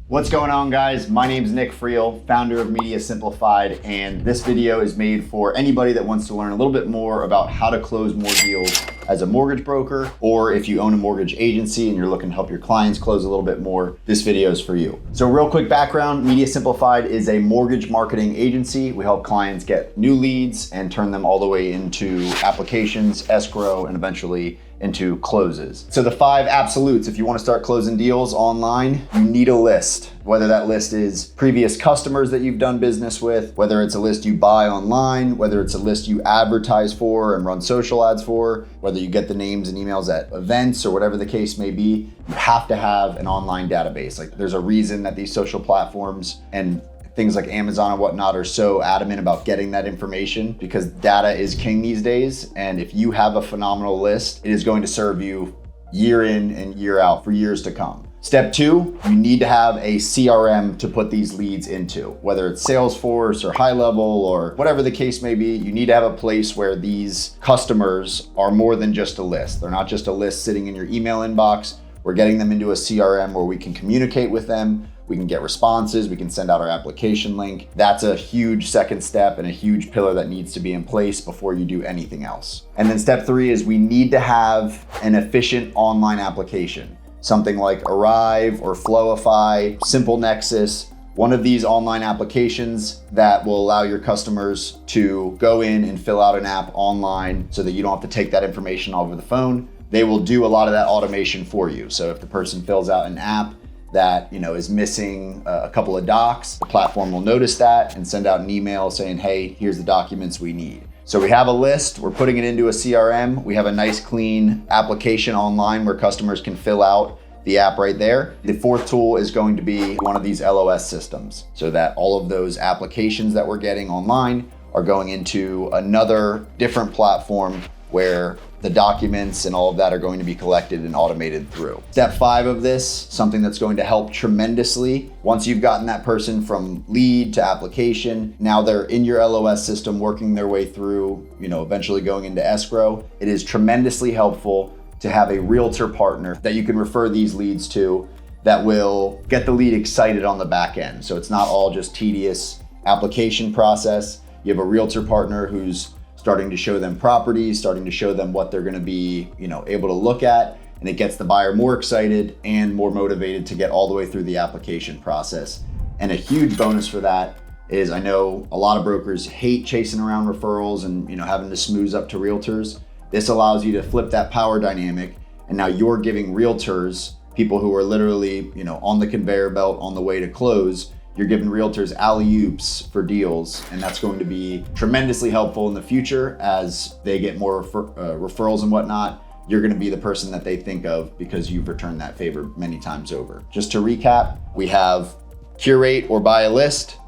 What's going on, guys? My name is Nick Friel, founder of Media Simplified, and this video is made for anybody that wants to learn a little bit more about how to close more deals as a mortgage broker, or if you own a mortgage agency and you're looking to help your clients close a little bit more, this video is for you. So real quick background, Media Simplified is a mortgage marketing agency. We help clients get new leads and turn them all the way into applications, escrow, and eventually into closes. So the 5 absolutes, if you want to start closing deals online, you need a list. Whether that list is previous customers that you've done business with, whether it's a list you buy online, whether it's a list you advertise for and run social ads for, whether you get the names and emails at events or whatever the case may be, you have to have an online database. Like, there's a reason that these social platforms and things like Amazon and whatnot are so adamant about getting that information, because data is king these days. And if you have a phenomenal list, it is going to serve you year in and year out for years to come. Step 2, you need to have a CRM to put these leads into, whether it's Salesforce or High Level or whatever the case may be. You need to have a place where these customers are more than just a list. They're not just a list sitting in your email inbox. We're getting them into a CRM where we can communicate with them. We can get responses, we can send out our application link. That's a huge second step and a huge pillar that needs to be in place before you do anything else. And then step 3 is we need to have an efficient online application. Something like Arrive or Flowify, Simple Nexus, one of these online applications that will allow your customers to go in and fill out an app online so that you don't have to take that information over the phone. They will do a lot of that automation for you. So if the person fills out an app that is missing a couple of docs, the platform will notice that and send out an email saying, hey, here's the documents we need. So we have a list, we're putting it into a CRM, we have a nice clean application online where customers can fill out the app right there. The 4th tool is going to be one of these LOS systems, so that all of those applications that we're getting online are going into another different platform where the documents and all of that are going to be collected and automated through. Step 5 of this, something that's going to help tremendously. Once you've gotten that person from lead to application, now they're in your LOS system working their way through, eventually going into escrow. It is tremendously helpful to have a realtor partner that you can refer these leads to that will get the lead excited on the back end. So it's not all just tedious application process. You have a realtor partner who's starting to show them properties, starting to show them what they're going to be, able to look at, and it gets the buyer more excited and more motivated to get all the way through the application process. And a huge bonus for that is, I know a lot of brokers hate chasing around referrals and having to smooth up to realtors. This allows you to flip that power dynamic, and now you're giving realtors, people who are literally on the conveyor belt on the way to close, you're giving realtors alley-oops for deals, and that's going to be tremendously helpful in the future as they get more referrals and whatnot. You're going to be the person that they think of because you've returned that favor many times over. Just to recap, we have curate or buy a list,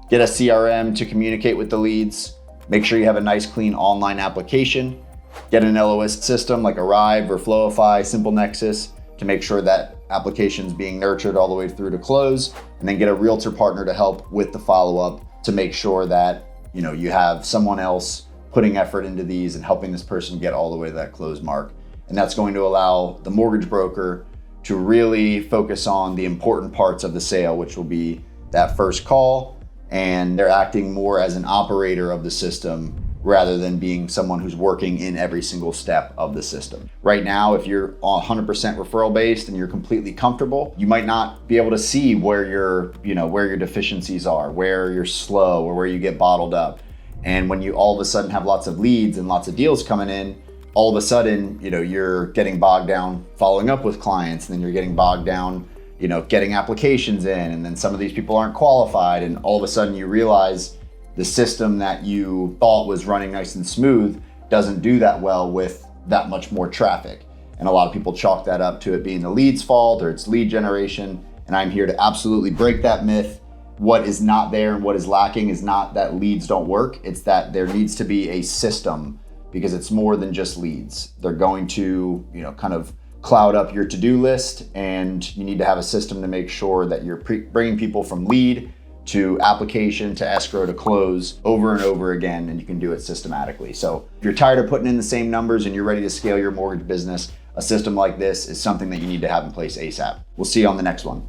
get a CRM to communicate with the leads, make sure you have a nice clean online application, get an LOS system like Arrive or Flowify, Simple Nexus to make sure that applications being nurtured all the way through to close, and then get a realtor partner to help with the follow-up to make sure that you have someone else putting effort into these and helping this person get all the way to that close mark. And that's going to allow the mortgage broker to really focus on the important parts of the sale, which will be that first call, and they're acting more as an operator of the system rather than being someone who's working in every single step of the system. Right now, if you're 100% referral based and you're completely comfortable, you might not be able to see where your deficiencies are, where you're slow or where you get bottled up. And when you all of a sudden have lots of leads and lots of deals coming in, all of a sudden, you're getting bogged down following up with clients, and then you're getting bogged down, getting applications in, and then some of these people aren't qualified, and all of a sudden you realize the system that you thought was running nice and smooth doesn't do that well with that much more traffic. And a lot of people chalk that up to it being the lead's fault or it's lead generation. And I'm here to absolutely break that myth. What is not there and what is lacking is not that leads don't work. It's that there needs to be a system, because it's more than just leads. They're going to, kind of cloud up your to-do list, and you need to have a system to make sure that you're bringing people from lead to application to escrow to close over and over again, and you can do it systematically. So if you're tired of putting in the same numbers and you're ready to scale your mortgage business, a system like this is something that you need to have in place ASAP. We'll see you on the next one.